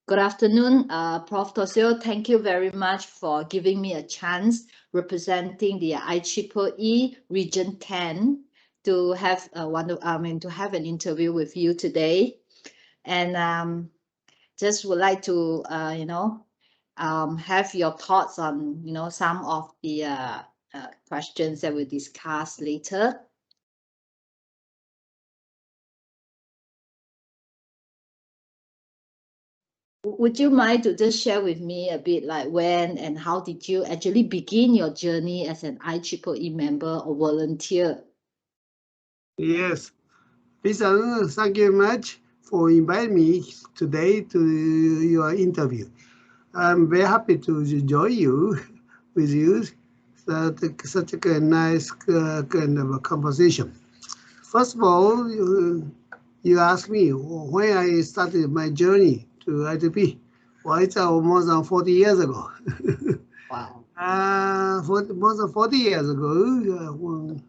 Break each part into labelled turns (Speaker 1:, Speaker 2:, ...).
Speaker 1: Good afternoon, Prof. Toshio. Thank you very much for giving me a chance representing the IEEE Region 10 to have to have an interview with you today. And just would like to have your thoughts on some of the questions that we'll discuss later. Would you mind to just share with me a bit like when and how did you actually begin your journey as an IEEE member or volunteer?
Speaker 2: Yes, Lisa, thank you much for inviting me today to your interview. I'm very happy to join you with you. Such a nice kind of a conversation. First of all, you asked me when I started my journey to ITP. Well, it's more than 40 years ago.
Speaker 1: Wow.
Speaker 2: More than 40 years ago, when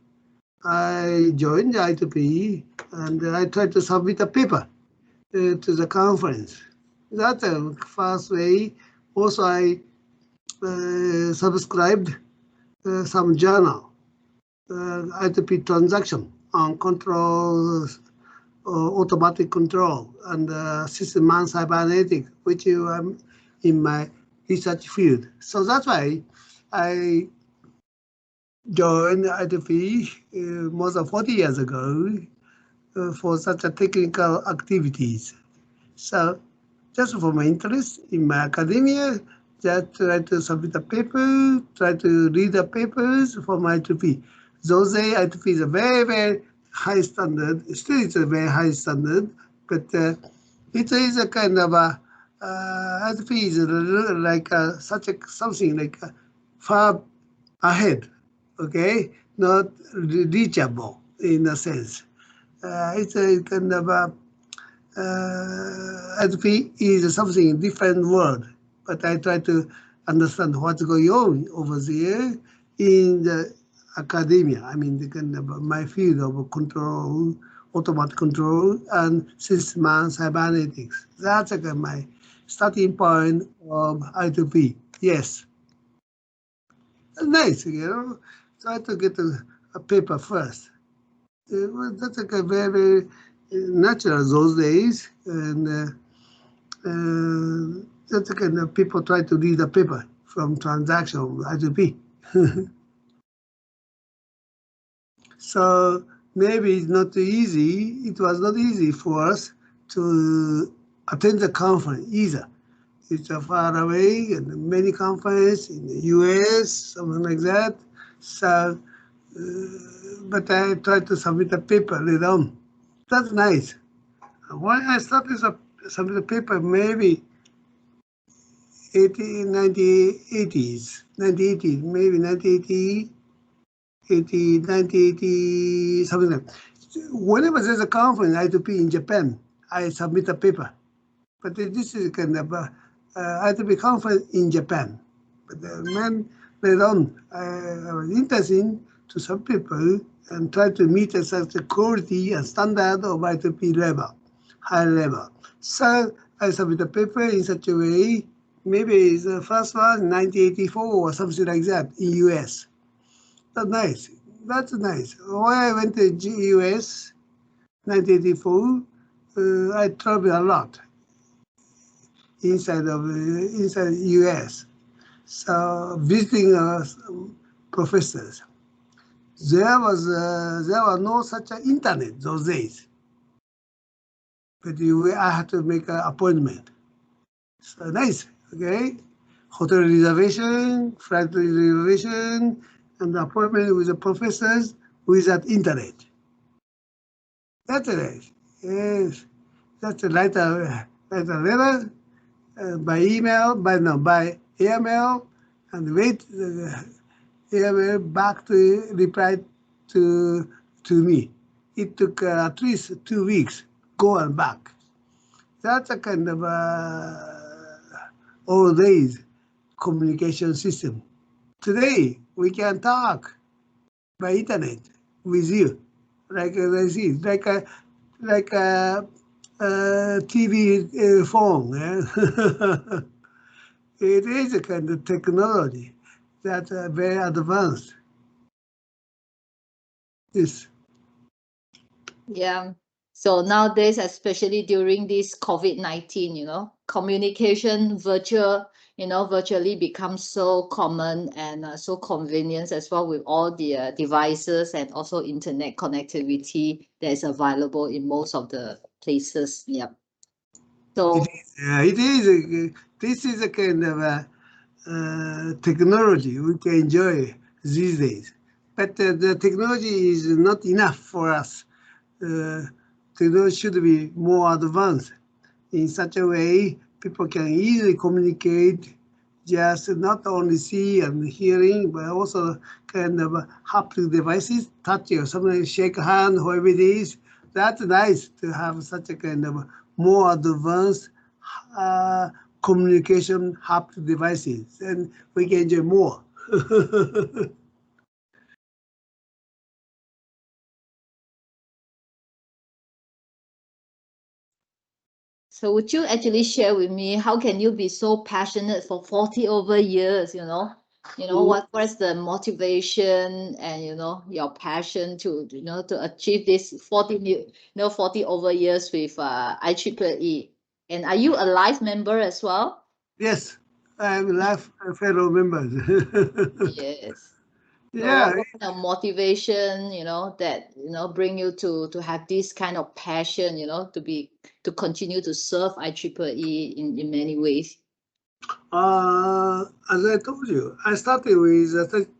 Speaker 2: I joined the ITP and I tried to submit a paper to the conference. That's the first way. Also, I subscribed some journal, ITP transaction on control, automatic control, and system man cybernetics, which I'm in my research field. So that's why I joined ITP more than 40 years ago for such a technical activities. So just for my interest in my academia, just try to submit a paper, try to read the papers for my ITP. Those days, ITP is a very, very high standard. Still, it's a very high standard, but it is a kind of a ITP is like something like far ahead, okay, not reachable in a sense. It's a kind of a ITP is something different world, but I try to understand what's going on over there in the academia. I mean, the kind of my field of control, automatic control, and system and cybernetics. That's my starting point of I2P. Yes, nice, Try to get a paper first. That's a very, very natural those days, and that's the kind of people try to read the paper from transaction I2P. So maybe it's not easy. It was not easy for us to attend the conference either. It's far away, and many conferences in the US, something like that. So, but I tried to submit a paper later on. That's nice. When I started to submit a paper, maybe 1980s, maybe 1980, 1980, something like that. Whenever there's a conference, I2P in Japan, I submit a paper. But this is kind of I2P conference in Japan. But then later on, I was interested to some people and try to meet a certain quality and standard of I2P level, high level. So I submit a paper in such a way. Maybe the first one in 1984 or something like that in US. That's nice. That's nice. When I went to US, 1984, I traveled a lot inside US. So visiting professors. There was no such internet those days. But I had to make an appointment. So nice, okay? Hotel reservation, flight reservation, and appointment with the professors without internet. That's nice. Yes, that's a letter by email, by airmail, and wait airmail back to reply to me. It took at least 2 weeks, go and back. That's a kind of old days communication system. Today, we can talk by internet with you, like I see, like TV phone. It is a kind of technology that very advanced. Yes.
Speaker 1: Yeah. So nowadays, especially during this COVID-19, communication virtually becomes so common and so convenient as well with all the devices and also internet connectivity that is available in most of the places. Yeah. So
Speaker 2: It is. This is a kind of technology we can enjoy these days. But the technology is not enough for us. Technology should be more advanced in such a way people can easily communicate, just not only see and hearing, but also kind of haptic devices, touch or something, shake hand, whoever it is. That's nice to have such a kind of more advanced uh, communication haptic devices, and we can enjoy more.
Speaker 1: So would you actually share with me how can you be so passionate for 40 over years, what is the motivation and your passion to achieve this 40 over years with IEEE. And are you a life member as well?
Speaker 2: Yes, I'm life fellow members.
Speaker 1: Yes. So
Speaker 2: Yeah,
Speaker 1: what kind of motivation, that bring you to have this kind of passion, to continue to serve IEEE in many ways?
Speaker 2: as I told you, I started with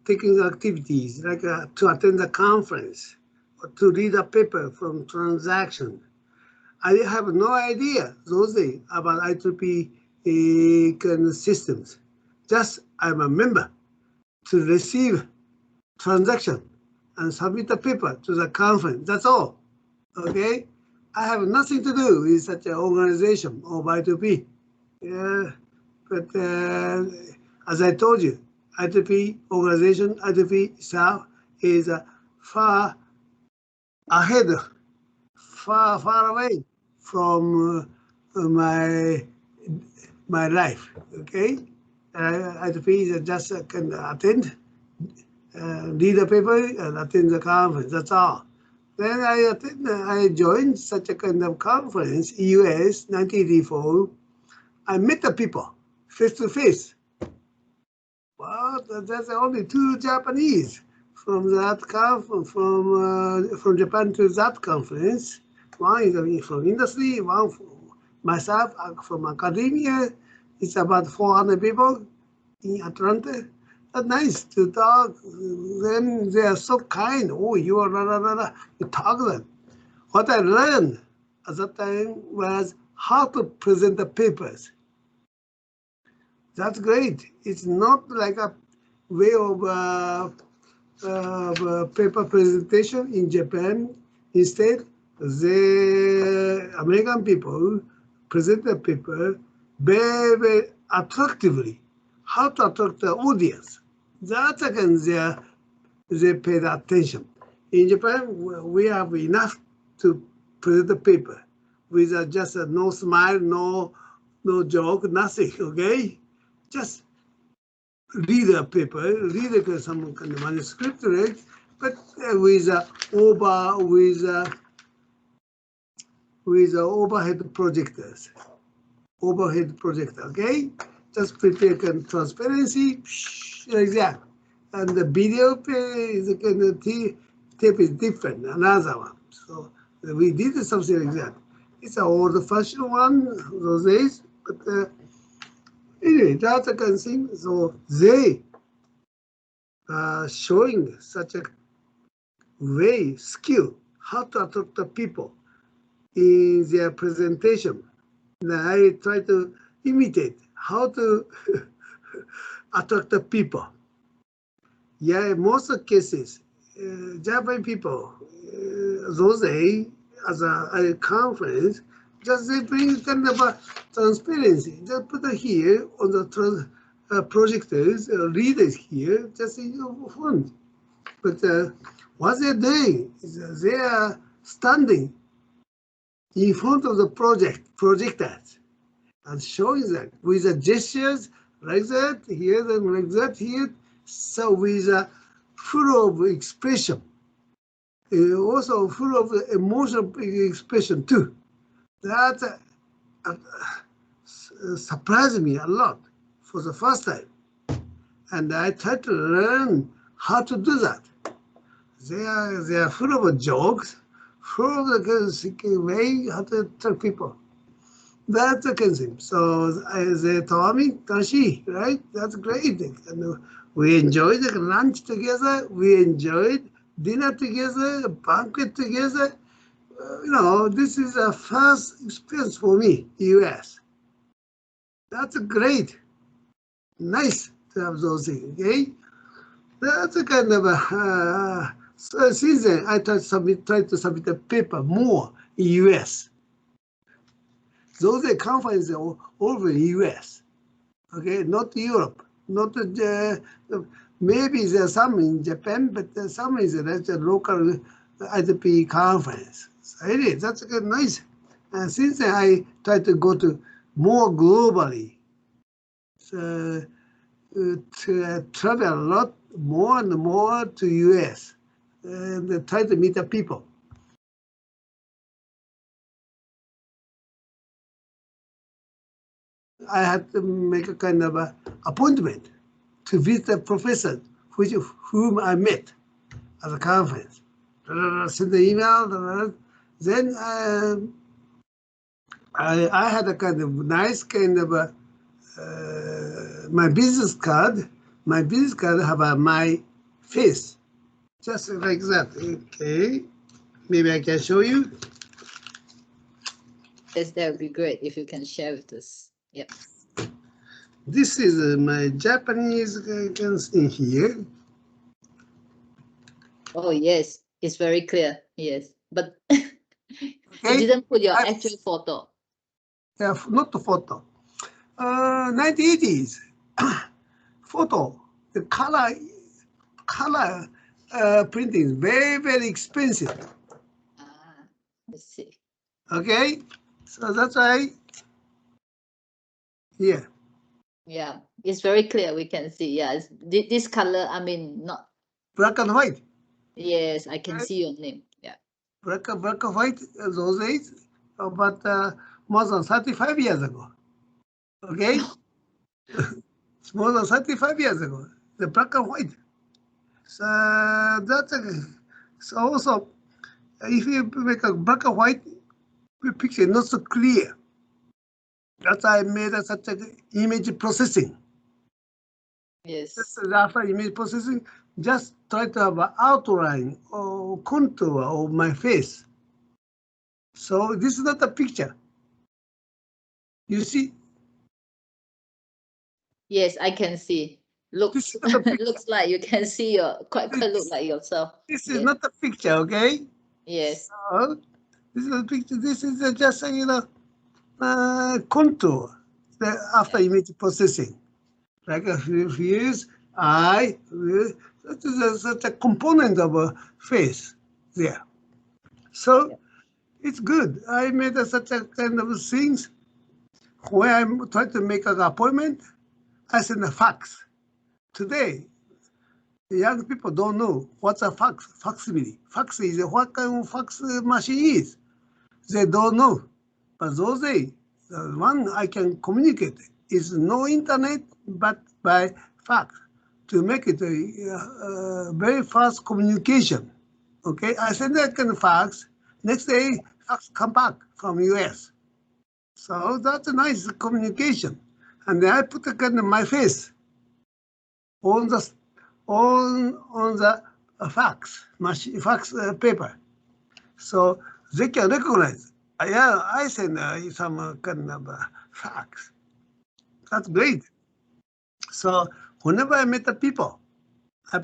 Speaker 2: taking activities like to attend a conference or to read a paper from transaction. I have no idea those days about IEEE kind of systems. Just I'm a member to receive transaction and submit a paper to the conference. That's all. Okay? I have nothing to do with such an organization or I2P. Yeah, but as I told you, I2P organization, I2P staff is far ahead, far away from my life. Okay, I2P is just can attend, read the paper, and attend the conference. That's all. Then I joined such a kind of conference, US 1984. I met the people face to face. Well, there's only two Japanese from that from Japan to that conference. One is from industry, one from myself from academia. It's about 400 people in Atlanta. That's nice to talk. Then they are so kind. Oh, you are la la la la. You talk to them. What I learned at that time was how to present the papers. That's great. It's not like a way of paper presentation in Japan. Instead, the American people present the paper very, very attractively. How to attract the audience. That's again they paid attention. In Japan, we have enough to present the paper with just no smile, no joke, nothing. Okay, just read a paper, read some kind of manuscript, right? But with overhead projectors, overhead projector. Okay, just prepare transparency like that, and the video is a kind of tape is different, another one. So we did something like that. It's an old-fashioned one those days, but anyway, that's a kind of thing. So they showing such a way, skill, how to attract the people in their presentation. Now I try to imitate how to attract the people. Yeah, in most cases, Japanese people, those days, as a conference, just they bring kind of a transparency. Just put it here on the projectors, readers here, just in your front. But what they're doing is they are standing in front of the projectors and showing that with the gestures like that here and like that here. So with a full of expression, also full of emotional expression too. That surprised me a lot for the first time. And I tried to learn how to do that. They are full of jokes, full of the way how to tell people. That's the kind of thing. So they told me, Toshi, right? That's great. And we enjoyed the lunch together. We enjoyed dinner together, banquet together. This is a first experience for me, US. That's great. Nice to have those things, okay? That's a kind of a, so since then, I try to submit a paper more in US. Those conferences are over in US, okay? Not Europe, not maybe there's some in Japan, but some is a local ITP conference. So it is, that's nice. And since then, I try to go to more globally. So, to travel a lot more and more to US and try to meet the people. I had to make a kind of a appointment to visit a professor whom I met at the conference. Send the email. Then I had a kind of nice kind of my business card. My business card have my face, just like that. Okay, maybe I can show you.
Speaker 1: Yes, that would be great if you can share with us. Yep.
Speaker 2: This is my Japanese in here.
Speaker 1: Oh, yes, it's very clear. Yes, but you didn't put your actual photo.
Speaker 2: Yeah, not the photo. 1980s photo. The color printing is very, very expensive.
Speaker 1: Let's see.
Speaker 2: Okay, so that's why. Yeah.
Speaker 1: Yeah, it's very clear. We can see. Yeah, this color. I mean, not
Speaker 2: Black and white.
Speaker 1: Yes, I can see your name. Yeah.
Speaker 2: Black and white those days, but more than 35 years ago. Okay, it's more than 35 years ago. The black and white. So that's so also if you make a black and white picture, not so clear. That's why I made such an image processing.
Speaker 1: Yes.
Speaker 2: After image processing, just try to have an outline or contour of my face. So this is not a picture. You see?
Speaker 1: Yes, I can see. Looks looks like you can see your quite look like yourself.
Speaker 2: This is not a picture, okay?
Speaker 1: Yes.
Speaker 2: So this is a picture. This is just contour after image processing. Like a few years, that is such a component of a face there. So it's good. I made such a kind of things. When I'm trying to make an appointment, I send a fax. Today, the young people don't know what's a facsimile. Fax is what kind of fax machine is. They don't know. But those days, the one I can communicate is no internet, but by fax to make it a very fast communication. Okay, I send that kind of fax. Next day, fax come back from US. So that's a nice communication. And then I put a kind of my face on the fax machine, fax paper, so they can recognize. Yeah, I send some kind of fax. That's great. So whenever I meet the people, I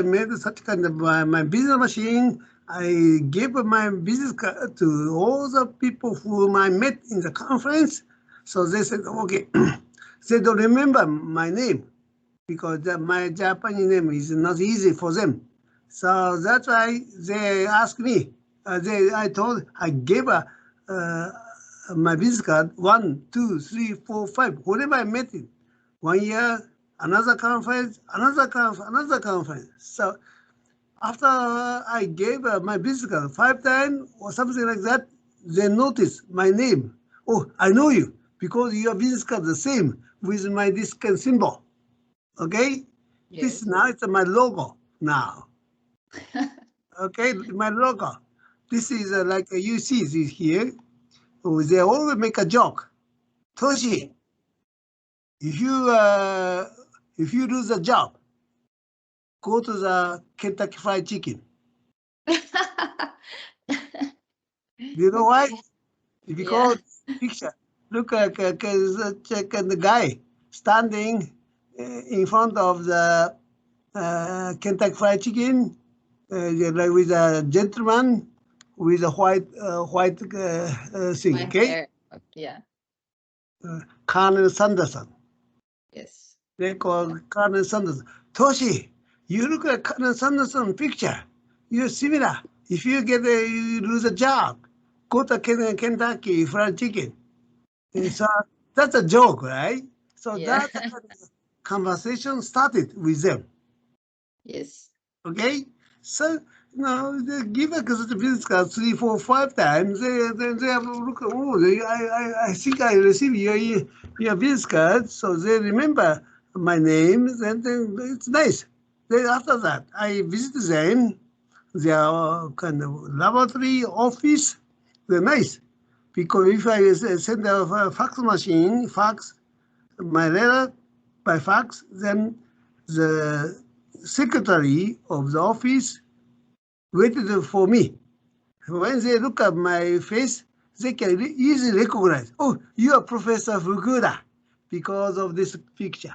Speaker 2: made such kind of my business machine. I gave my business card to all the people whom I met in the conference. So they said, okay, they don't remember my name because my Japanese name is not easy for them. So that's why they asked me. I gave my business card 1, 2, 3, 4, 5. Whenever I met it, 1 year, another conference, another conference. So after I gave my business card 5 times or something like that, they notice my name. Oh, I know you because your business card is the same with my discount symbol. Okay,
Speaker 1: Yes.
Speaker 2: this now it's my logo now. Okay, my logo. This is like you see this here. Oh, they always make a joke. Toshi, if you lose a job, go to the Kentucky Fried Chicken. Do you know why?
Speaker 1: Yeah.
Speaker 2: Because picture, look at check the guy standing in front of the Kentucky Fried Chicken, like with a gentleman with a white thing.
Speaker 1: My
Speaker 2: Okay,
Speaker 1: hair. Yeah.
Speaker 2: Colonel Sanderson.
Speaker 1: Yes.
Speaker 2: They call Colonel Sanderson. Toshi, you look at Colonel Sanderson picture. You're similar. If you you lose a job, go to Kentucky Fried Chicken. So that's a joke, right? So
Speaker 1: Yeah.
Speaker 2: that conversation started with them.
Speaker 1: Yes.
Speaker 2: Okay, so they give us the business card 3, 4, 5 times. They have a look. Oh, I think I received your business card, so they remember my name. Then it's nice. Then after that, I visit them. Their kind of laboratory office. They're nice because if I send a fax machine, fax my letter by fax, then the secretary of the office waited for me. When they look at my face, they can easily recognize, oh, you are Professor Fukuda because of this picture.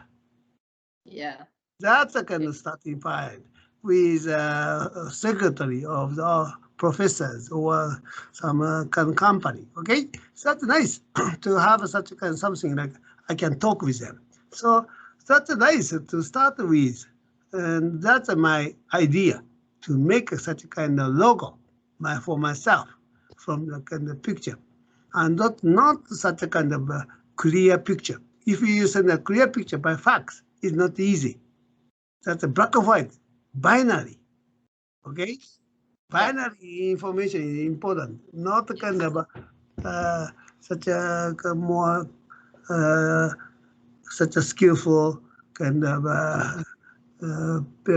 Speaker 1: Yeah.
Speaker 2: That's a kind of starting point with a secretary of the professors or some kind of company. Okay, so that's nice to have such a kind of something like I can talk with them. So that's nice to start with, and that's my idea to make such a kind of logo for myself from the kind of picture, and not such a kind of clear picture. If you send a clear picture by fax, it's not easy. That's a black and white, binary. Okay,
Speaker 1: Yeah.
Speaker 2: binary information is important, not kind
Speaker 1: Yes.
Speaker 2: of such a more uh, such a skillful kind of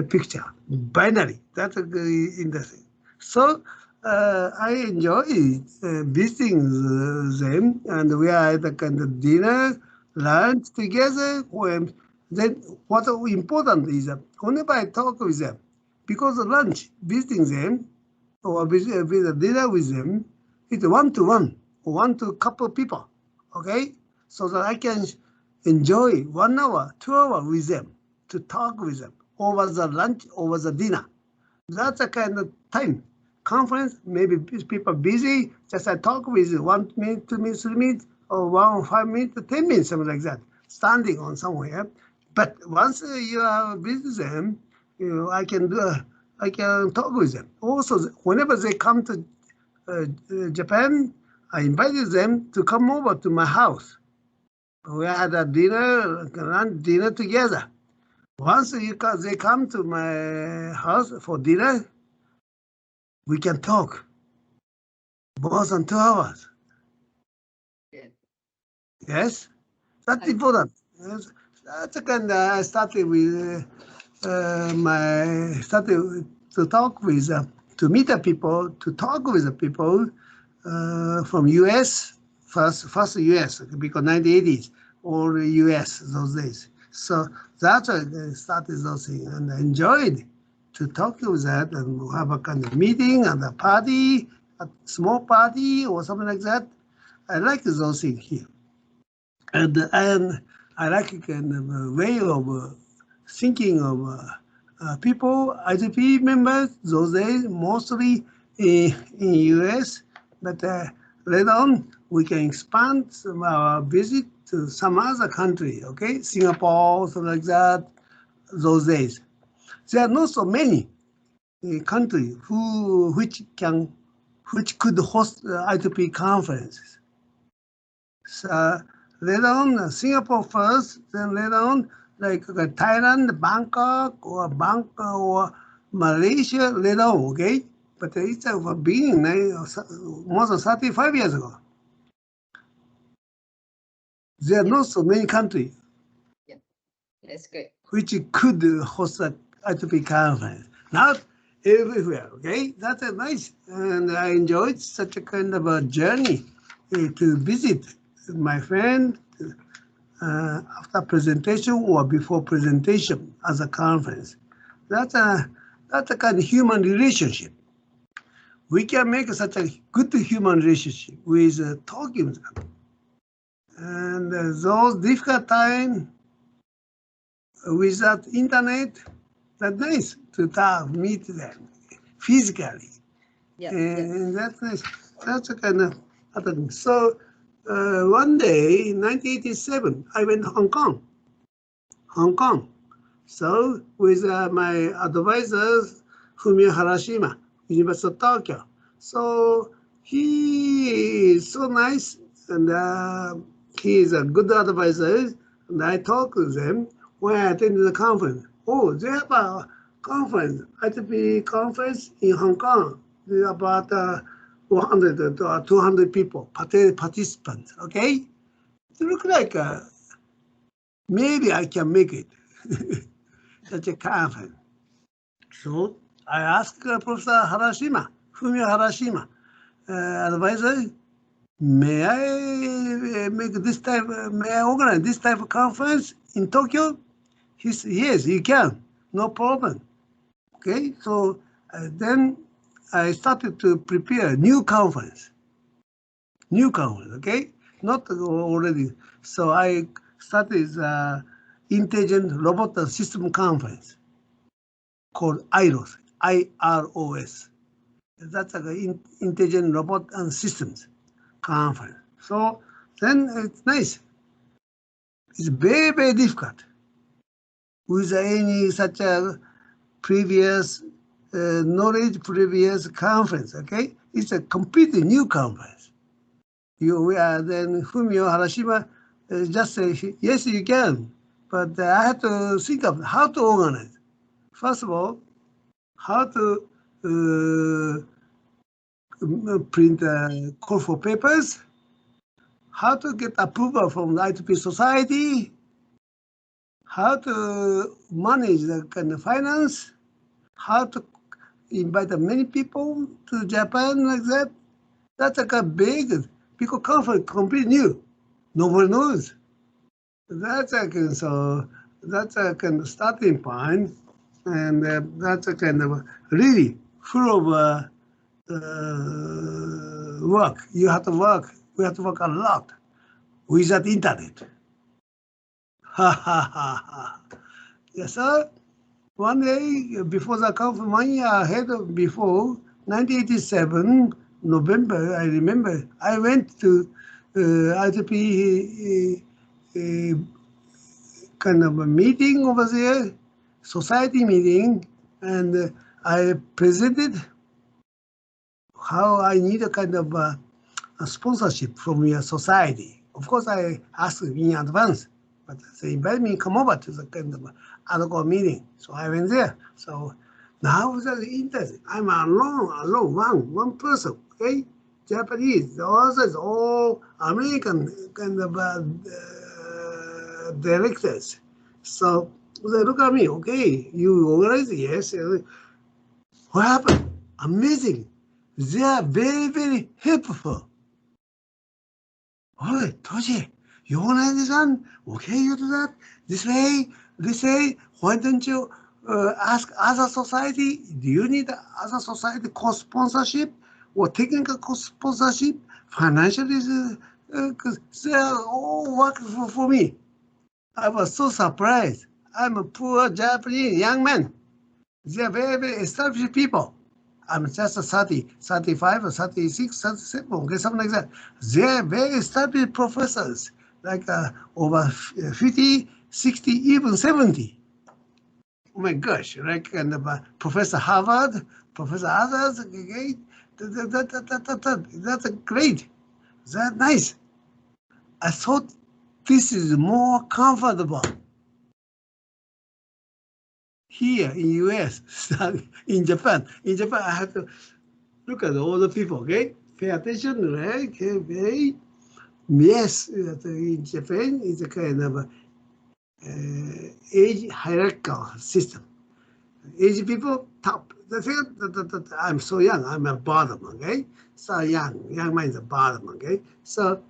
Speaker 2: picture. Binary. That's a good interesting. So I enjoy visiting them, and we are at a kind of dinner, lunch together. When then, what important is that whenever I talk with them, because of lunch, visiting them, or with a dinner with them, it's one to couple people. Okay, so that I can enjoy 1 hour, 2 hours with them to talk with them over the lunch, over the dinner. That's a kind of time. Conference, maybe people busy, just I talk with you 1 minute, 2 minutes, 3 minutes, or 5 minutes, 10 minutes, something like that, standing on somewhere. But once you are with them, I can talk with them. Also, whenever they come to Japan, I invited them to come over to my house. We had a dinner together. Once they come to my house for dinner, we can talk more than 2 hours.
Speaker 1: Yeah.
Speaker 2: Yes, that's
Speaker 1: I
Speaker 2: important. Yes. That's kind I started with started to talk with to meet the people, to talk with the people from US, first US, because 1980s, all US those days. So that's why I started those things and I enjoyed to talk with that and have a kind of meeting and a party, a small party or something like that. I like those things here. And I like a kind of way of thinking of people, IGP members, those days, mostly in US, but later on, we can expand our visit to some other country, okay? Singapore, something like that, those days. There are not so many countries which can which could host I2P conferences. So later on, Singapore first, then later on, like Thailand, Bangkok, or Malaysia later on, okay? But it's a beginning more than 35 years ago. There are not so many countries.
Speaker 1: Yeah, that's great.
Speaker 2: Which could host an I2P conference. Not everywhere, okay? That's nice. And I enjoyed such a kind of a journey to visit my friend after presentation or before presentation as a conference. That's a kind of human relationship. We can make such a good human relationship with talking with them. And those difficult times without internet, that's nice to meet them physically.
Speaker 1: Yeah,
Speaker 2: And that's nice. That's a kind of other thing. So one day in 1987, I went to Hong Kong. So with my advisors, Fumio Harashima, University of Tokyo. So he is so nice, and he is a good advisor. And I talk to them when I attended the conference. Oh, they have a conference, ITP conference in Hong Kong. There are about 100 to 200 people, participants, okay? It looks like maybe I can make it. Such a conference. So I asked Professor Harashima, Fumio Harashima, advisor, may I organize this type of conference in Tokyo? He said, yes, you can, no problem. Okay, so then I started to prepare a new conference, okay? Not already. So I started Intelligent Robot and System Conference called IROS, IROS. That's an Intelligent Robot and Systems Conference. So then it's nice. It's very, very difficult with any such a previous knowledge, previous conference, okay? It's a completely new conference. We are then Fumio Harashima just say, yes, you can, but I have to think of how to organize. First of all, how to print call for papers, how to get approval from the I2P society, how to manage the kind of finance, how to invite many people to Japan like that. That's like a big, because conference completely new. Nobody knows. That's a kind of starting point, and that's a kind of really full of work. You have to work. We have to work a lot without internet. Ha ha ha ha. Yes, sir. One day before the conference, 1 year ahead of before 1987 November, I remember I went to ITP kind of a meeting over there, society meeting, and I presented how I need a kind of a sponsorship from your society. Of course, I asked in advance, but they invited me to come over to the kind of ad hoc meeting. So I went there. So now the internet, I'm alone, one person, okay? Japanese, the others all American kind of directors. So they look at me, okay, you organize it, yes. What happened? Amazing. They are very, very helpful. Oh, Toshi, you organize this one? Okay, you do that. This way, why don't you ask other society? Do you need other society co-sponsorship or technical co-sponsorship? Financially, because they are all working for me. I was so surprised. I'm a poor Japanese young man. They are very, very established people. I'm just 30, 35, or 36, 37, okay, something like that. They are very established professors, like over 50, 60, even 70. Oh my gosh, like Professor Harvard, Professor others, okay, That's great. That's nice. I thought this is more comfortable here in US than in Japan. In Japan, I have to look at all the people, okay? Pay attention, right? Okay. Yes, in Japan, it's a kind of age hierarchical system. Age people, top. The thing that I'm so young, I'm a bottom, okay? So young man is a bottom, okay? So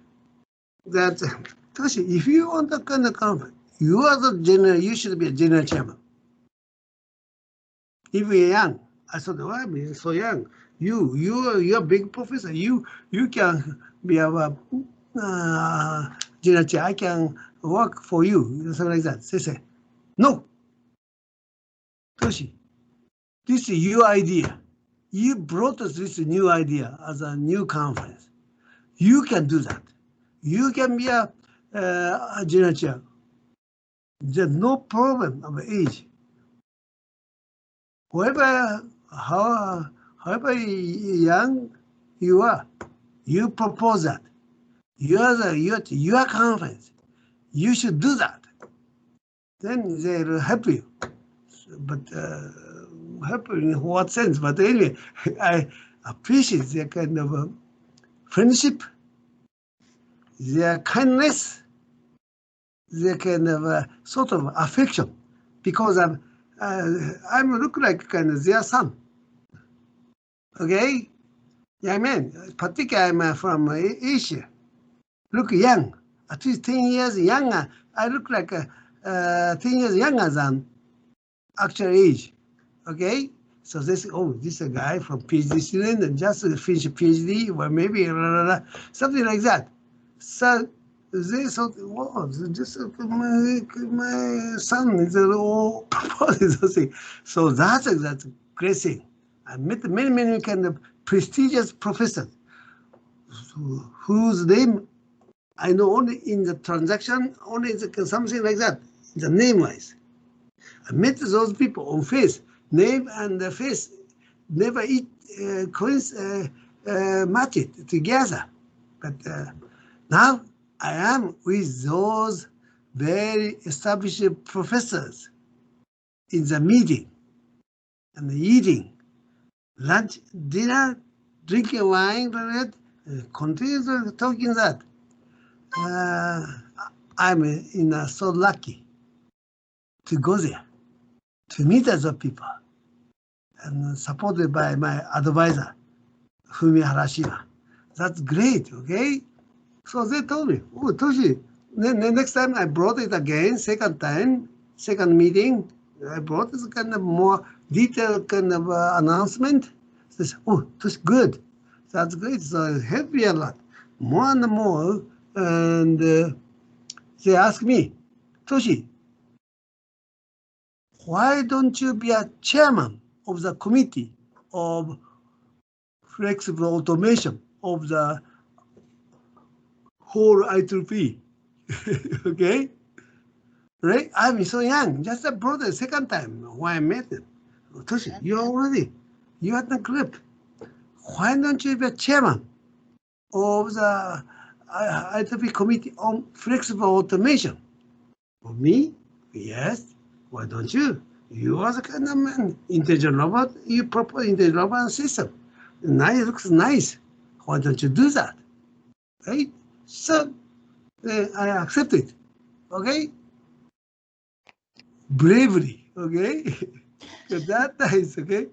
Speaker 2: that, Toshi, if you want that kind of conference, you are the general, you should be a general chairman. If you're young, I thought, well, I'm so young. You're a big professor. You can be a general chair. I can work for you, something like that. They say, no, Toshi, this is your idea. You brought us this new idea as a new conference. You can do that. You can be a general chair. There's no problem of age. However young you are, you propose that. Your conference. You should do that. Then they'll help you. But help in what sense? But anyway, I appreciate their kind of friendship, their kindness, their kind of sort of affection, because I'm look like kind of their son. Okay, young man, particularly I'm from Asia. Look young, at least 10 years younger. I look like 10 years younger than actual age. Okay, so they say, oh, this is a guy from PhD student and just finished PhD, or maybe something like that. So they thought, wow, just my son is all proposing something. So that's a great thing. I met many kind of prestigious professors whose name I know only in the transaction, only something like that, the name-wise. I met those people on face, name and the face never match it together. But now I am with those very established professors in the meeting and eating lunch, dinner, drinking wine, continue talking that. I'm so lucky to go there, to meet other people, and supported by my advisor, Fumi Harashima. That's great, okay? So they told me, oh, Toshi, next time I brought it again, second meeting, I brought this kind of more detailed kind of announcement. They said, oh, Toshi, good. That's great. So it helped me a lot, more and more. And they asked me, Toshi, why don't you be a chairman of the committee of flexible automation of the whole IEEE? Okay? Right? I'm so young, just a brother, second time when I met him. Toshi, you are the group. Why don't you be a chairman of the IEEE committee on flexible automation? For me? Yes. Why don't you? You are the kind of man, intelligent robot, you propose intelligent robot system. Nice, looks nice. Why don't you do that? Right? So I accept it. Okay? Bravely. Okay? That is okay.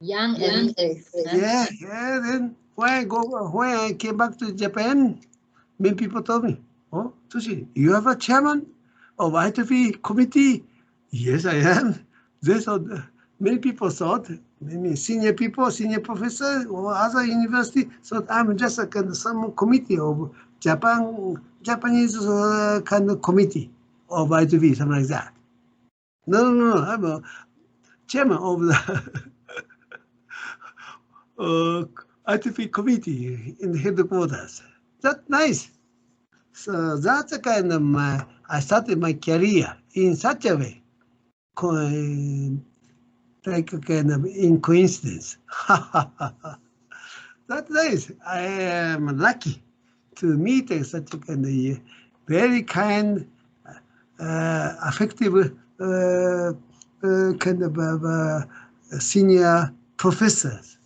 Speaker 1: Young and brave.
Speaker 2: Yeah. Then when I came back to Japan, many people told me, oh, Toshi, you have a chairman of IEEE committee? Yes, I am. They thought, many people thought, maybe senior professor or other university, so I'm just a kind of some committee of Japanese kind of committee of IEEE, something like that. No, I'm a chairman of the IEEE committee in the headquarters. That's nice. So that's a kind of I started my career in such a way, like a kind of in coincidence. That days, I am lucky to meet such a kind of very kind, effective kind of senior professors.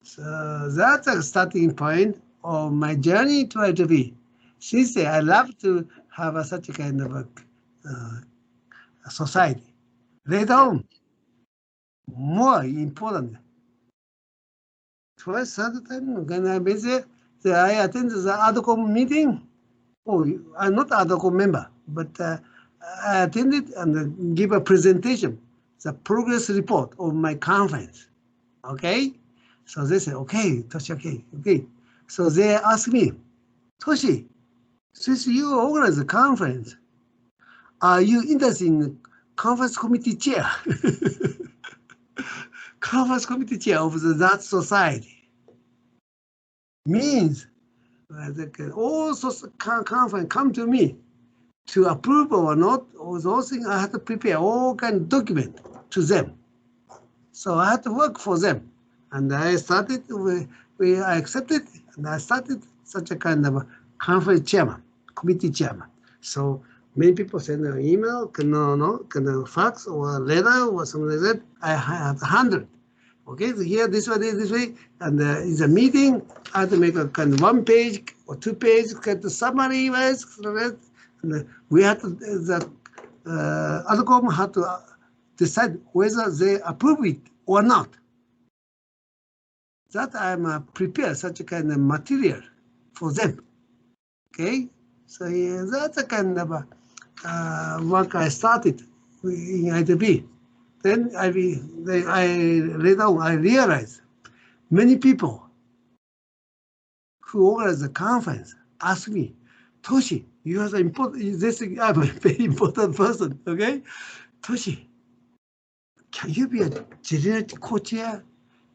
Speaker 2: So that's a starting point of my journey to ITB. Since then, I love to have such a kind of a society. Later on, more important. Twice, third time, when I visit, I attend the ADCOM meeting. Oh, I'm not ADCOM member, but I attended and give a presentation, the progress report of my conference. Okay? So they say, okay, Toshi, okay. So they ask me, Toshi, since you organize a conference, are you interested in conference committee chair? Conference committee chair of that society means all conference come to me to approve or not, or those things I have to prepare all kind of document to them. So I had to work for them. And I started, I accepted, and I started such a kind of a conference chairman, committee chairman. So many people send an email, can fax or a letter or something like that. I had 100. Okay, so here this way, and in the meeting, I had to make a kind of 1 page or 2 page kind of summary, and we had to, the ADCOM had to decide whether they approve it or not. That I'm prepare such a kind of material for them. Okay, so yeah, that's a kind of work I started in ITB. Then I later on I realized many people who organize the conference ask me, Toshi, you are the important. This I'm a very important person. Okay, Toshi, can you be a general co-chair?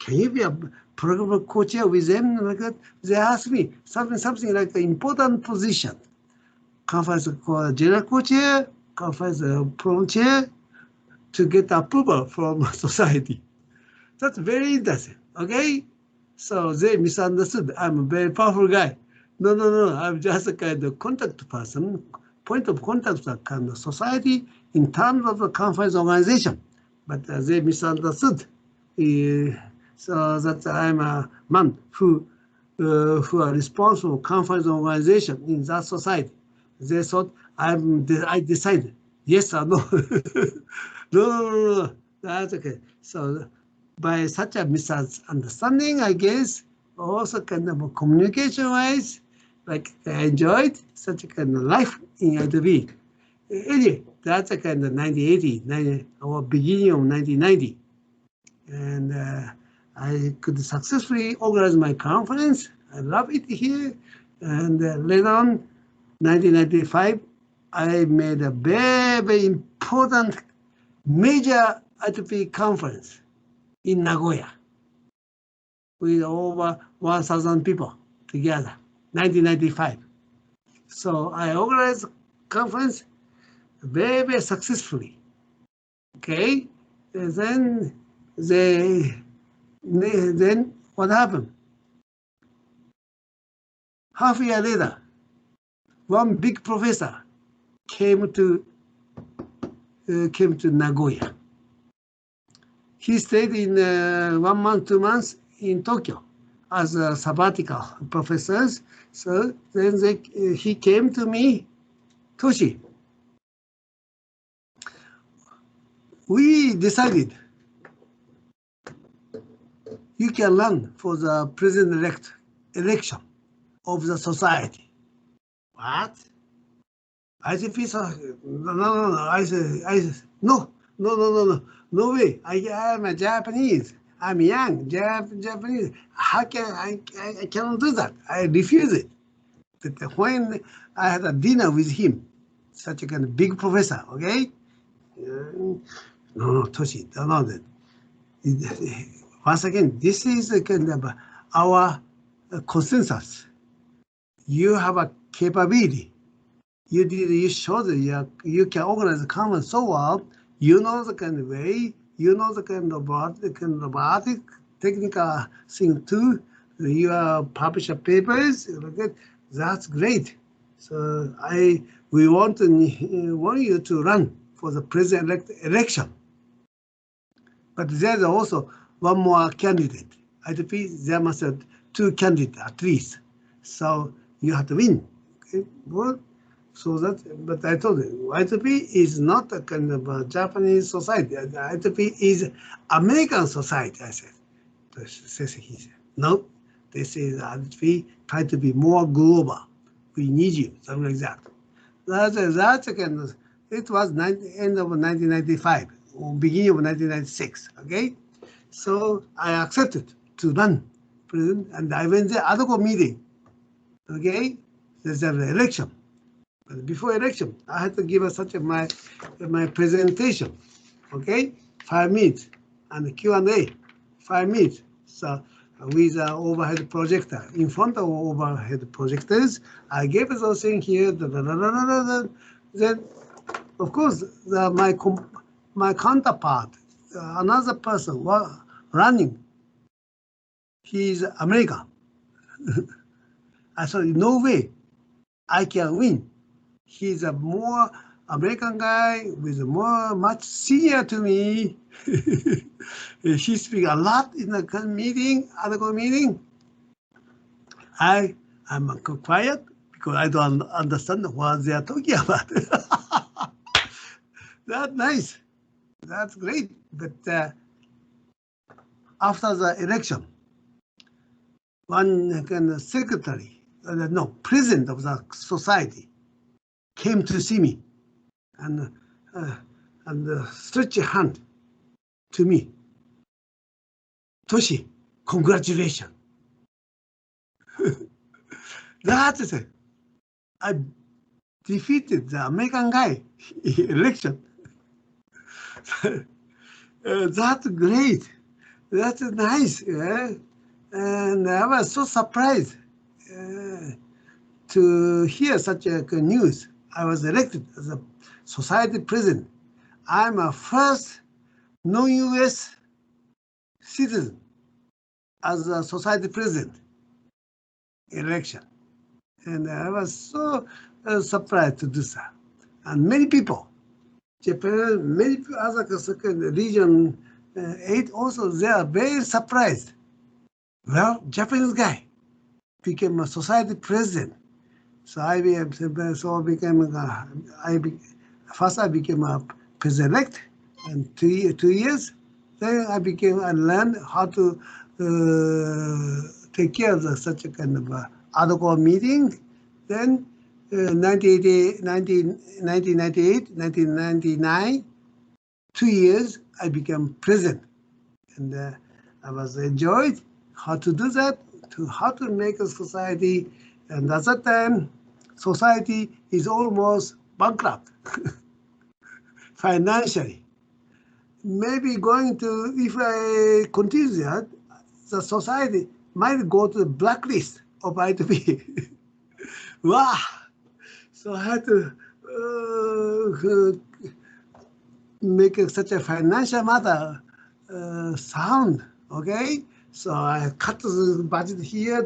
Speaker 2: Can you be a program co-chair with them? Like that? They ask me something like an important position. Conference general co-chair, conference program chair, to get approval from society. That's very interesting. Okay, so they misunderstood. I'm a very powerful guy. No. I'm just a kind of contact person, point of contact that kind of society in terms of the conference organization. But they misunderstood. So that I'm a man who are responsible for conference organization in that society. They thought I decided yes or no. No. That's okay. So by such a misunderstanding, I guess, also kind of communication-wise, like I enjoyed such a kind of life in ITB. Anyway, that's a kind of 1980, or beginning of 1990. And I could successfully organize my conference. I love it here. And later on, 1995, I made a very important major ITB conference in Nagoya with over 1,000 people together, 1995. So I organized conference very successfully. Okay, and then what happened? Half a year later, one big professor came to Nagoya. He stayed in 1 month, 2 months in Tokyo as a sabbatical professors. So then he came to me, Toshi, we decided you can run for the president-elect election of the society. What? I said, no. I said, no way. I am a Japanese. I'm young, Japanese. How can I cannot do that? I refuse it. But when I had a dinner with him, such a kind of big professor, okay? No, Toshi, no. Once again, this is a kind of our consensus. You have a capability. You show that you can organize the conference so well. You know the kind of way. You know the kind of technical thing too. You publish papers. That's great. So we want you to run for the president election. But there's also one more candidate. ITP, there must have 2 candidates at least. So you have to win. Okay? Well, so but I told you, ITP is not a kind of a Japanese society. ITP is American society, I said. He said, no, this is ITP try to be more global. We need you, something like that. That's a kind of, it was end of 1995, or beginning of 1996, okay? So I accepted to run president, and I went there, other meeting, okay? There's an election. But before election, I had to give such my presentation, okay? 5 minutes, and Q&A, 5 minutes. So with an overhead projector, in front of overhead projectors, I gave those things here, then of course, my counterpart, another person was running. He's American. I thought, no way I can win. He's a more American guy with much senior to me. He speaks a lot in the meeting, other meeting. I'm quiet because I don't understand what they are talking about. That's nice. That's great. But after the election, one kind of secretary, president of the society, came to see me and stretched a hand to me. Toshi, congratulations. That's it. I defeated the American guy in election. That's great. That's nice. Yeah? And I was so surprised to hear such a news. I was elected as a society president. I'm a first non-US citizen as a society president election. And I was so surprised to do that. And many people, Japan, many other region 8 also, they are very surprised. Well, Japanese guy became a society president. So first I became a president-elect, and 2 years. Then I learned how to take care of such a kind of ad hoc meeting. Then 1998, 1999, 2 years I became president, and I was enjoyed how to do that, how to make a society. And at that time, society is almost bankrupt financially. Maybe if I continue that, the society might go to the blacklist of ITP. Wow! So I had to make such a financial matter sound, okay? So I cut the budget here,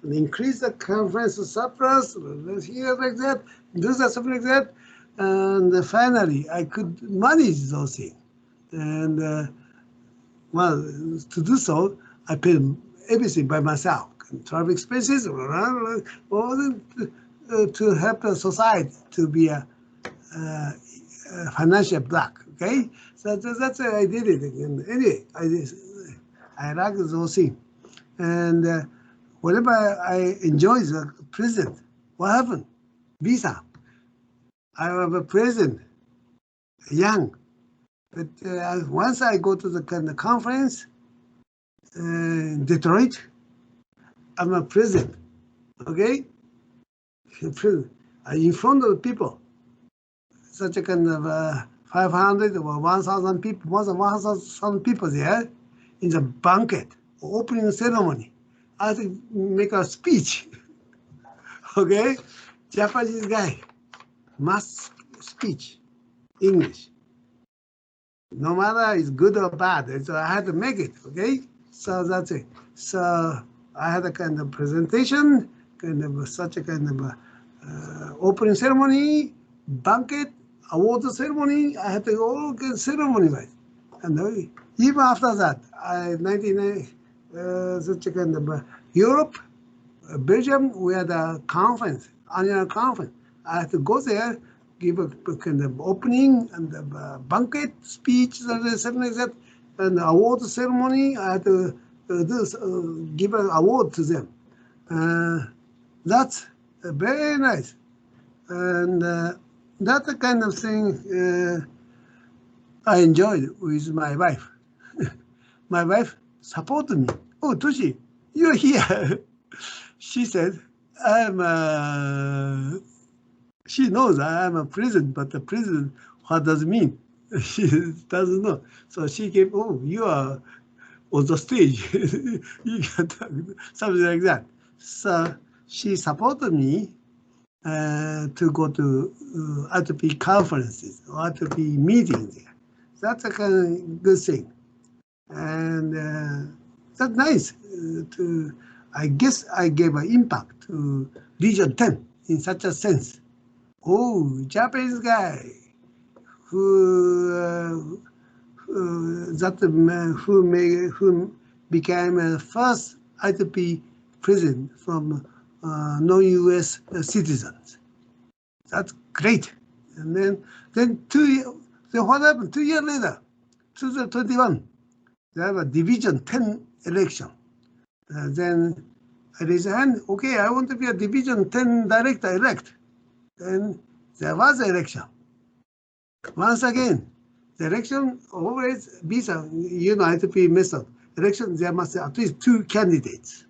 Speaker 2: and increase the conference surplus here like that, do that, something like that. And finally, I could manage those things. And well, to do so, I paid everything by myself. Travel expenses, all to help the society to be a financial black, okay? So that's why I did it again. Anyway, I like those things. And whenever I enjoy the president, what happened? Visa. I have a president, young. But once I go to the kind of conference in Detroit, I'm a president, okay? In front of the people, such a kind of 500 or 1,000 people, more than 1,000 people there in the banquet, opening ceremony. I have to make a speech, okay? Japanese guy, must speech, English. No matter it's good or bad, so I had to make it, okay? So that's it. So I had a kind of presentation, kind of such a kind of opening ceremony, banquet, award ceremony. I had to all get ceremony wise. And even after that, such a kind of Europe, Belgium, we had a conference, annual conference. I had to go there, give a kind of opening and a banquet speech, and something like that, and award ceremony. I had to give an award to them. That's very nice, and that's the kind of thing I enjoyed with my wife. My wife supported me. Oh, Toshi, you're here. She said, she knows I am a president, but the president, what does it mean? She doesn't know. So she came, oh, you are on the stage. You can talk, something like that. So she supported me to go to RTP conferences or RTP meetings there. That's a kind of good thing. And that's nice. I guess I gave an impact to Region 10 in such a sense. Oh, Japanese guy who became first ITP president from non-US citizens. That's great. And then what happened? 2 years later, 2021, they have a Division 10 election. Then I raised a hand, okay, I want to be a Division 10 director elect. Then there was an election. Once again, the election always be some, ITP method. Election, there must be at least 2 candidates.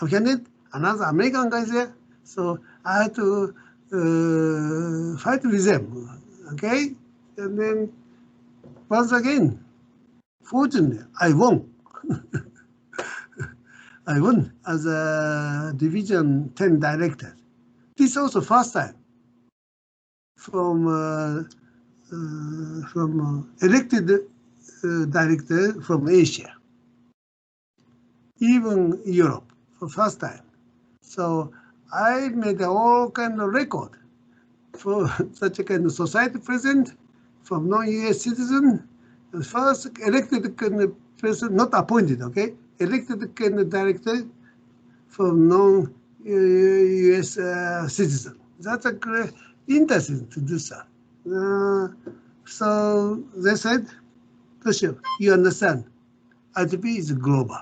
Speaker 2: A candidate, another American guy there. So I had to fight with them, okay? And then once again, fortunately, I won. I won as a Division 10 director. This is also first time from elected director from Asia, even Europe for first time. So I made all kind of record for such a kind of society president from non-US citizen, the first elected kind of person, not appointed, okay? Elected kind of director from non-US citizen. That's a great, interesting to do so. So they said, Toshio, you understand, ITP is global,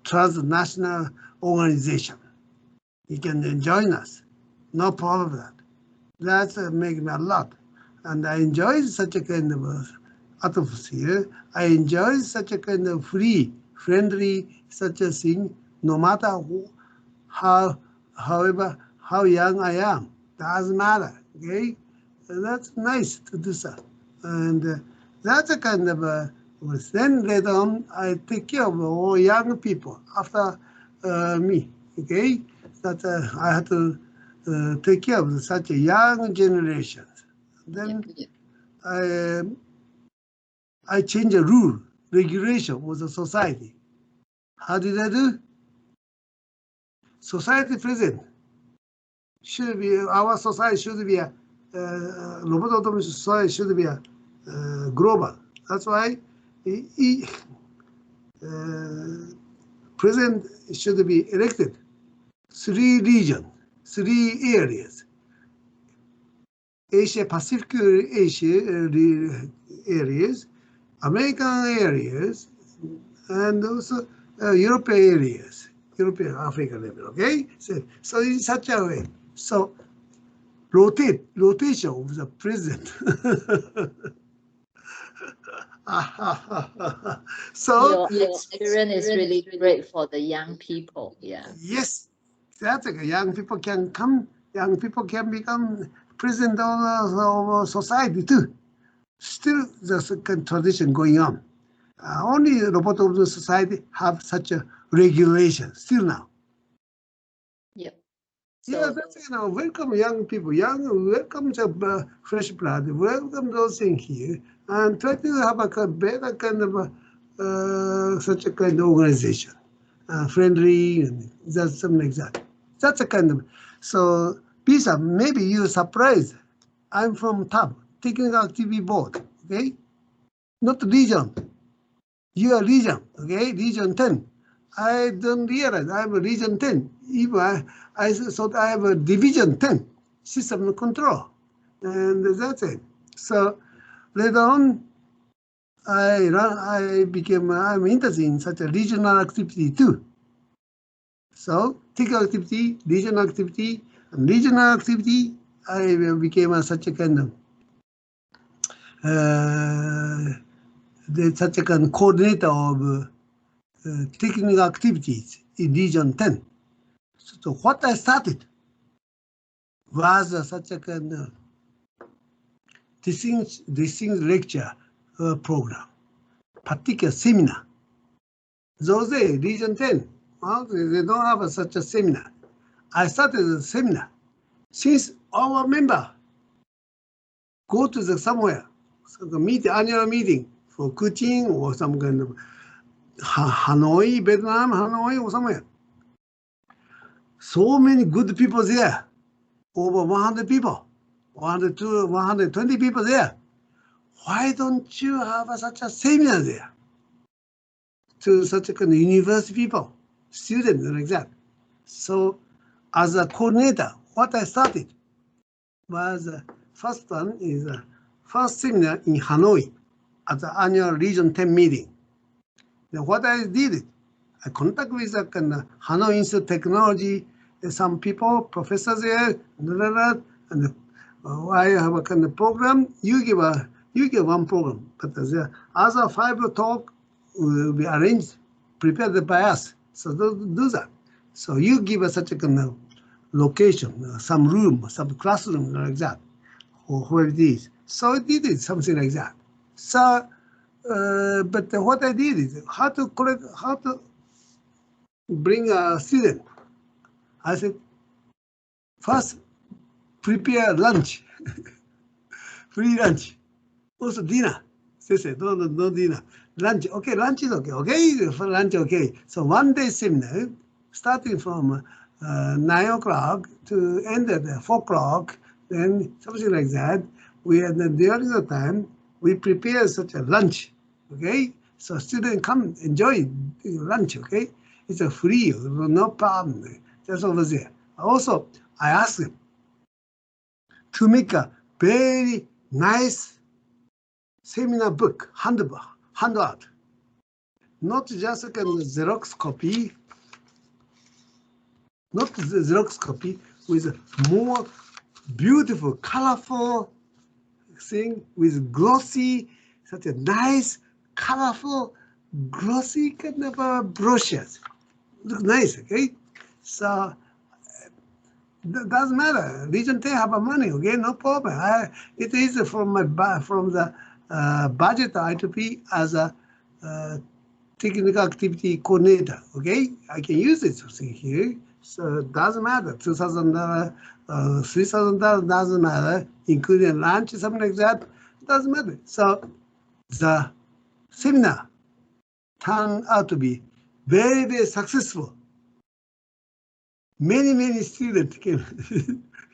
Speaker 2: transnational organization. You can join us, no problem with that. That's make me a lot. And I enjoy such a kind of atmosphere. I enjoy such a kind of free, friendly, such a thing, no matter how young I am, doesn't matter, okay? And that's nice to do so. And that's a kind of, then later on, I take care of all young people after me, okay? That I had to take care of such a young generation. Then I change a rule, regulation of the society. How did I do? Society president should be, our society should be a, robot automation society should be a global. That's why president should be elected 3 regions, 3 areas. Asia Pacific areas, American areas, and also European areas, European Africa level, okay? So in such a way, so rotation of the president. So
Speaker 1: your experience is really great for the young people. Yeah.
Speaker 2: Yes, that's like young people can come. Young people can become president of society too. Still, there's a tradition going on. Only robot of the society have such a regulation still now.
Speaker 1: Yep.
Speaker 2: Yeah, that's welcome young people, welcome the fresh blood, welcome those things here, and try to have a better kind of such a kind of organization. friendly, and that's something like that. That's a kind of, so Bisa, maybe you're surprised. I'm from TAB, Technical Activity Board, okay? Not region. You are region, okay? Region 10. I don't realize I'm a region 10. Even I thought I have a division 10, system control. And that's it. So later on, I'm interested in such a regional activity too. So technical activity, regional activity, and regional activity, I became such a kind of such a kind of coordinator of technical activities in region 10. So what I started was such a kind of distinct lecture program, particular seminar. Those days, region 10, they don't have such a seminar. I started a seminar. Since our member go to the somewhere, so the annual meeting for Kuching or some kind of Hanoi, Vietnam, Hanoi or somewhere. So many good people there, over 100 people, 120 people there. Why don't you have such a seminar there to such a kind of university people, students like that? So as a coordinator, what I started was first one is first seminar in Hanoi at the annual Region 10 meeting. Then what I did, I contact with the kind of Hanoi Institute of Technology, some people, professors there, and I have a kind of program. You give one program, but the other 5 talk will be arranged, prepared by us. So do that. So you give us such a kind of location, some room, some classroom like that, or where it is. So I did it, something like that. So, but what I did is how to bring a student. I said, first prepare lunch, free lunch, also dinner. They said, no dinner. Lunch, okay, lunch is okay, okay, for lunch, okay. So one day seminar, starting from 9 o'clock to end at 4 o'clock, then something like that. During the time, we prepare such a lunch, okay? So students come enjoy lunch, okay? It's a free, no problem, just over there. Also, I asked them to make a very nice seminar book, handout, not just a kind of Xerox copy, not the Xerox copy, with a more beautiful, colorful thing with glossy, such a nice, colorful, glossy kind of brochures. Look nice, okay? So doesn't matter. Region 10 have money, okay? No problem. It is from the budget I2P as a technical activity coordinator, okay? I can use this thing here. So it doesn't matter. $2,000, $3,000 doesn't matter, including lunch, something like that. It doesn't matter. So the seminar turned out to be very, very successful. Many students came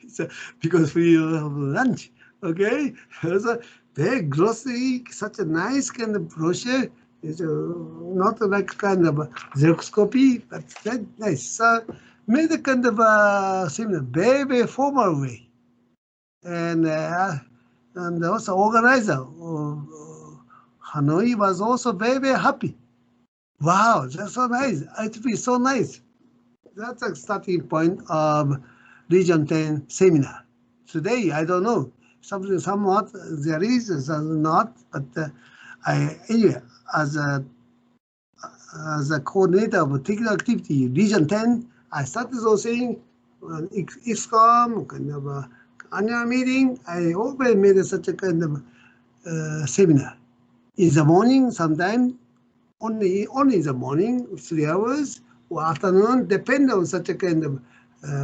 Speaker 2: so, because we have lunch, okay? So very glossy, such a nice kind of brochure. It's not like kind of Xerox copy, but very nice. So made a kind of seminar, very, very formal way. And also organizer, Hanoi was also very, very happy. Wow, that's so nice. It be so nice. That's a starting point of Region 10 seminar. Today, I don't know, somewhat there is, some not, but anyway, as a coordinator of technical activity, Region 10, I started those things, ISCOM, kind of annual meeting, I always made such a kind of seminar. In the morning, sometimes, only in the morning, 3 hours, or afternoon, depending on such a kind of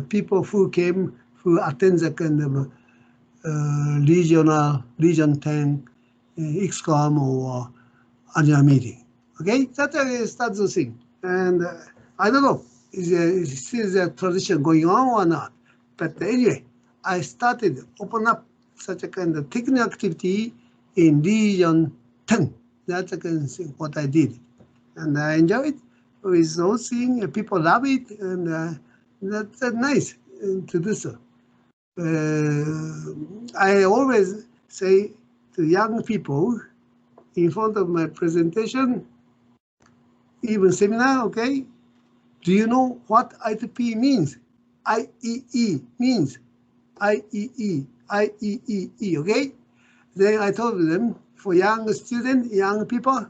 Speaker 2: people who came, who attend the kind of Region 10 IXCOM or annual meeting. Okay, that's how I start the thing. And I don't know, is still the tradition going on or not? But anyway, I started open up such a kind of technical activity in region 10. That's a kind of thing, what I did. And I enjoy it with those things. People love it, and that's nice to do so. I always say to young people in front of my presentation, even seminar, okay, do you know what I2P means? IEE means IEE, IEEE, okay? Then I told them, for young students, young people,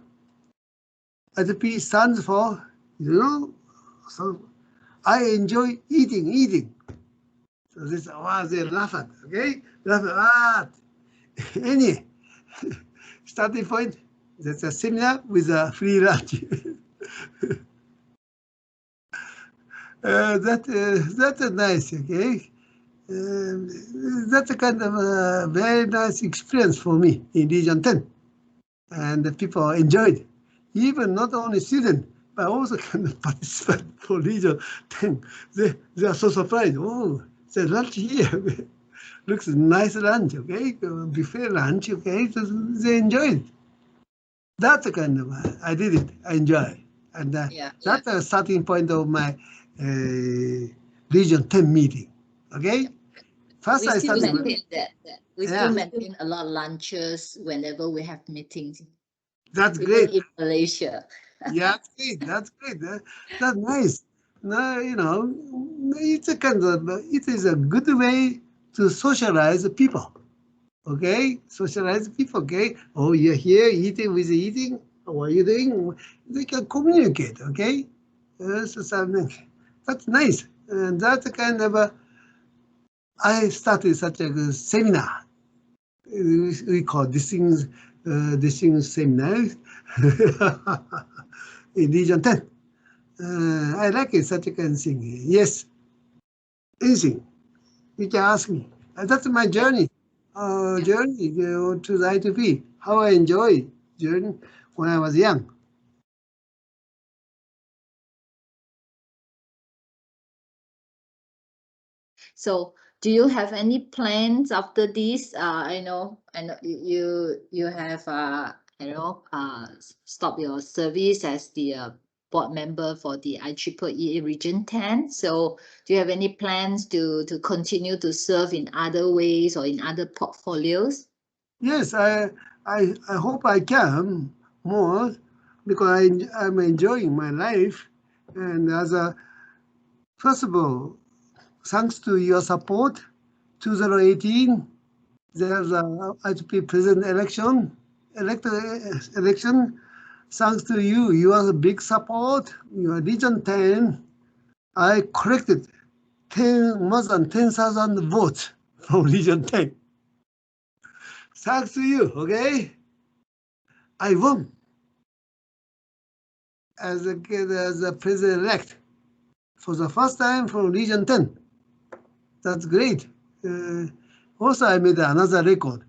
Speaker 2: I2P stands for, so I enjoy eating. So this, they laugh at, okay? Laugh at, any starting point, that's a seminar with a free lunch. That's a nice, okay? That's a kind of a very nice experience for me in Region 10. And the people enjoyed. Even not only students, but also kind of participant for Region 10. They are so surprised. Oh, the lunch here looks nice lunch, okay? Buffet lunch, okay? So they enjoyed. That's the kind of, I did it, I enjoy. And that's a starting point of my Region 10 meeting, okay? First
Speaker 1: We
Speaker 2: I
Speaker 1: still
Speaker 2: started
Speaker 1: maintain that. We still maintain a lot of lunches whenever we have meetings.
Speaker 2: That's
Speaker 1: even
Speaker 2: great.
Speaker 1: in Malaysia.
Speaker 2: Yeah, that's great. That's great. That's nice. No, it's a kind of, it is a good way to socialize people. Okay, socialize people. Okay, oh, you're here eating with eating. What are you doing? They can communicate. Okay, so something that's nice. And that's a kind of I started such a seminar. We call this thing seminar in Region 10. I like it, such a kind of thing. Yes, anything you can ask me. That's my journey. Journey to the I2P. How I enjoy journey when I was young.
Speaker 1: So, do you have any plans after this? I know you have stop your service as the board member for the IEEE Region 10. So, do you have any plans to continue to serve in other ways or in other portfolios?
Speaker 2: Yes, I hope I can more because I'm enjoying my life, and as a first of all, thanks to your support, 2018 there's a ITP president election. Thanks to you, you are a big support. Your Region 10, I collected more than 10,000 votes from Region 10. Thanks to you, okay? I won as a president-elect for the first time from Region 10. That's great. Also, I made another record.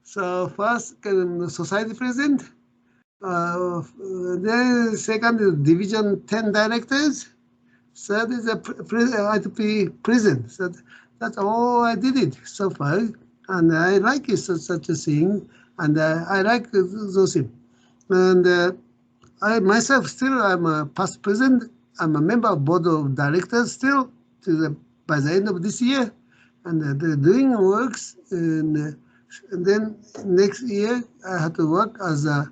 Speaker 2: So first, society president, then second is Division 10 directors, third is ITP president. So that's all I did it so far, and I like it, such a thing, and I like those things. And I myself still, I'm a past president. I'm a member of board of directors still by the end of this year, and they're doing works. And then next year I have to work as a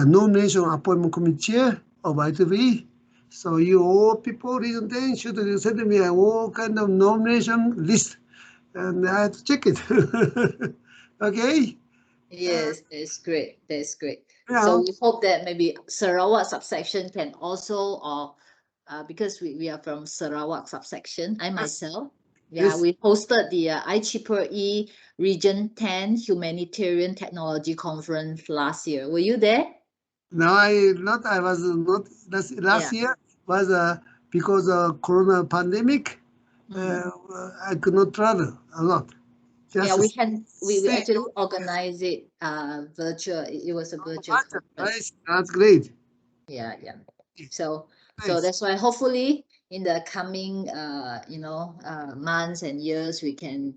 Speaker 2: nomination appointment committee chair of I2B. So you all people Region 10 should send me all kind of nomination list, and I have to check it. Okay.
Speaker 1: Yes, that's great. That's great.
Speaker 2: Yeah.
Speaker 1: So we hope that maybe Sarawak subsection can also, or because we are from Sarawak subsection, I myself,
Speaker 2: Yes.
Speaker 1: we hosted the IEEE Region 10 Humanitarian Technology Conference last year. Were you there?
Speaker 2: No, I was not. Last year was because of Corona pandemic. I could not travel a lot.
Speaker 1: Yeah,
Speaker 2: just
Speaker 1: we
Speaker 2: say,
Speaker 1: actually organize it virtual. It was a virtual conference.
Speaker 2: nice, that's great.
Speaker 1: Yeah, yeah. So
Speaker 2: Nice.
Speaker 1: that's why hopefully in the coming months and years we can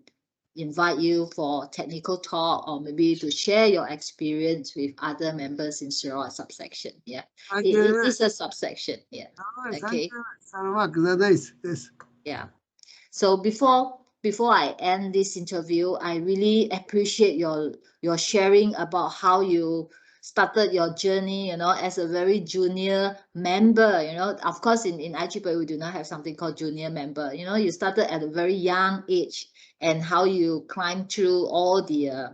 Speaker 1: invite you for technical talk or maybe to share your experience with other members in Sarawak subsection. Yeah.
Speaker 2: Thank
Speaker 1: It
Speaker 2: you.
Speaker 1: is a subsection. Yeah.
Speaker 2: Oh, thank
Speaker 1: Okay.
Speaker 2: you so much. That's nice. Yes.
Speaker 1: Yeah. So before I end this interview, I really appreciate your sharing about how you started your journey, as a very junior member. Of course in IEEE we do not have something called junior member. You started at a very young age and how you climbed through all the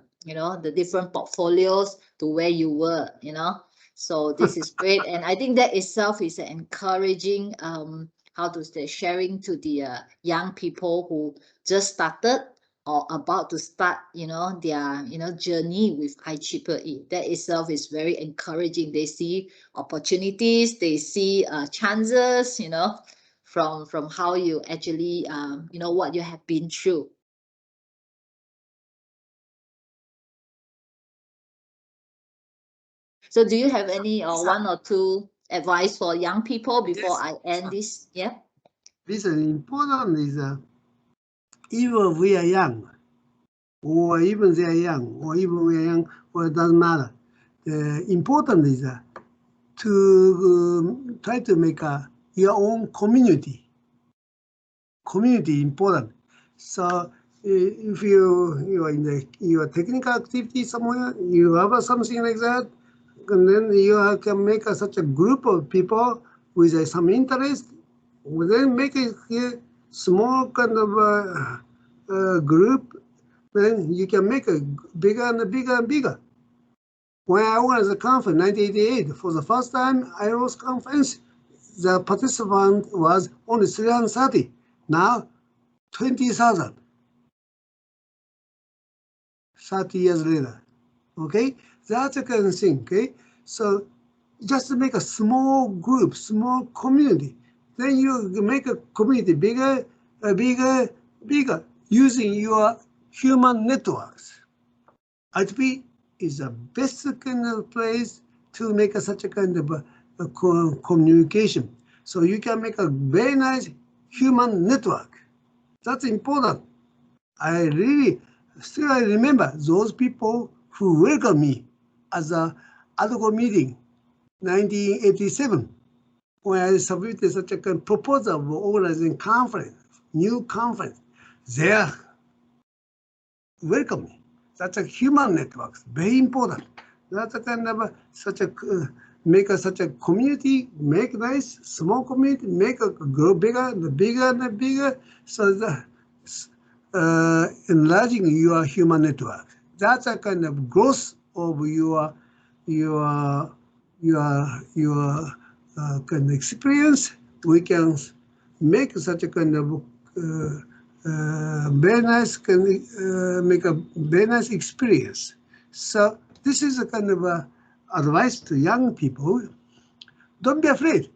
Speaker 1: different portfolios to where you were. So this is great. And I think that itself is an encouraging how to say sharing to the young people who just started or about to start their journey with IEEE. That itself is very encouraging. They see opportunities, they see chances, from how you actually what you have been through. So do you have any or one or two advice for young people before
Speaker 2: Yes.
Speaker 1: I end this? Yeah.
Speaker 2: This is important is even we are young, or even they are young, or even we are young, or it doesn't matter. The important is to try to make your own community. Community important. So if you are in your technical activity somewhere, you have something like that, and then you can make such a group of people with some interest. Then make a small kind of group. Then you can make a bigger and bigger and bigger. When I was at the conference in 1988, for the first time IROS conference, the participant was only 330. Now 20,000, 30 years later. Okay, that's a kind of thing. Okay, so just to make a small group, small community, then you make a community bigger, bigger, bigger, using your human networks. ITP is the best kind of place to make such a kind of communication. So you can make a very nice human network. That's important. I really still I remember those people who welcomed me as a ADCO meeting 1987 when I submitted such a proposal of organizing conference, new conference. They welcome me. That's a human network, very important. That's a kind of such a make such a community, make nice small community, make a grow bigger, the bigger and the bigger. So the enlarging your human network. That's a kind of growth of your kind of experience. We can make such a kind of very nice make a very nice experience. So this is a kind of advice to young people. Don't be afraid.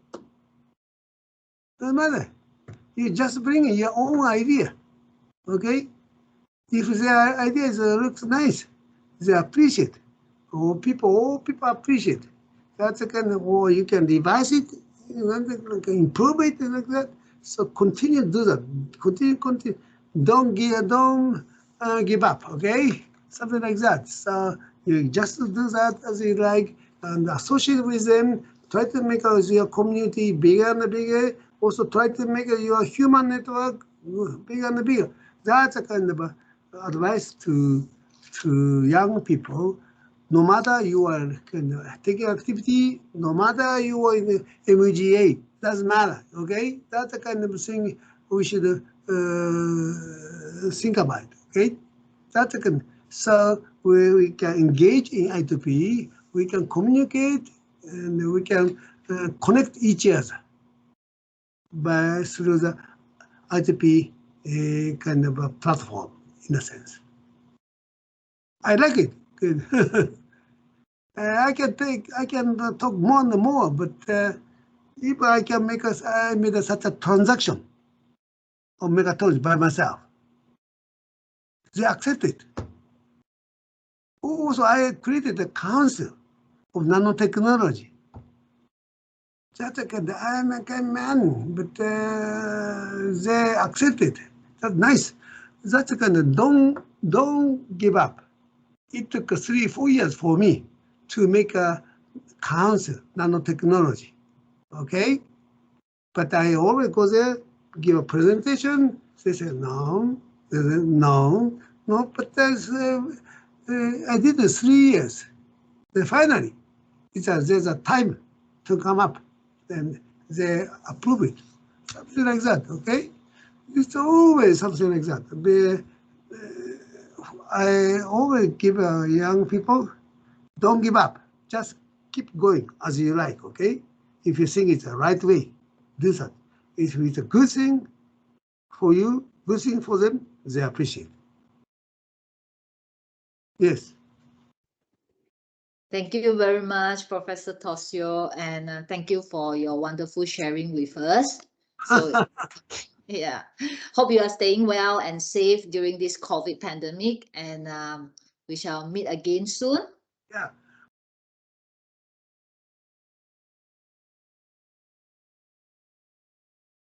Speaker 2: Doesn't matter. You just bring your own idea. Okay. If their ideas looks nice, they appreciate. All people appreciate. That's a kind of, or you can revise it, improve it like that. So continue to do that. Continue. Don't give up. Okay, something like that. So you just do that as you like, and associate with them. Try to make your community bigger and bigger. Also try to make your human network bigger and bigger. That's a kind of advice to young people. No matter you are taking activity, no matter you are in the MGA, doesn't matter. Okay, that's the kind of thing we should think about. Okay, that's the kind. So we can engage in I2P, we can communicate, and we can connect each other by through the I2P kind of a platform in a sense. I like it. Good. I can talk more and more, but if I can make I made such a transaction or make a toast by myself. They accept it. Also, I created a council of nanotechnology. That's a kind of, I'm a kind of man, but they accept it. That's nice. That's a kind of don't give up. It took 3-4 years for me to make a council nanotechnology. Okay, but I always go there, give a presentation. They say no, no, no. But I did it 3 years. Then finally, there's a time to come up. Then they approve it, something like that. Okay, it's always something like that. I always give young people, don't give up. Just keep going as you like. Okay, if you think it's the right way, do that. If it's a good thing for you, good thing for them, they appreciate. Yes.
Speaker 1: Thank you very much, Professor Toshio, and thank you for your wonderful sharing with us. So, yeah, hope you are staying well and safe during this COVID pandemic, and we shall meet again soon.
Speaker 2: Yeah.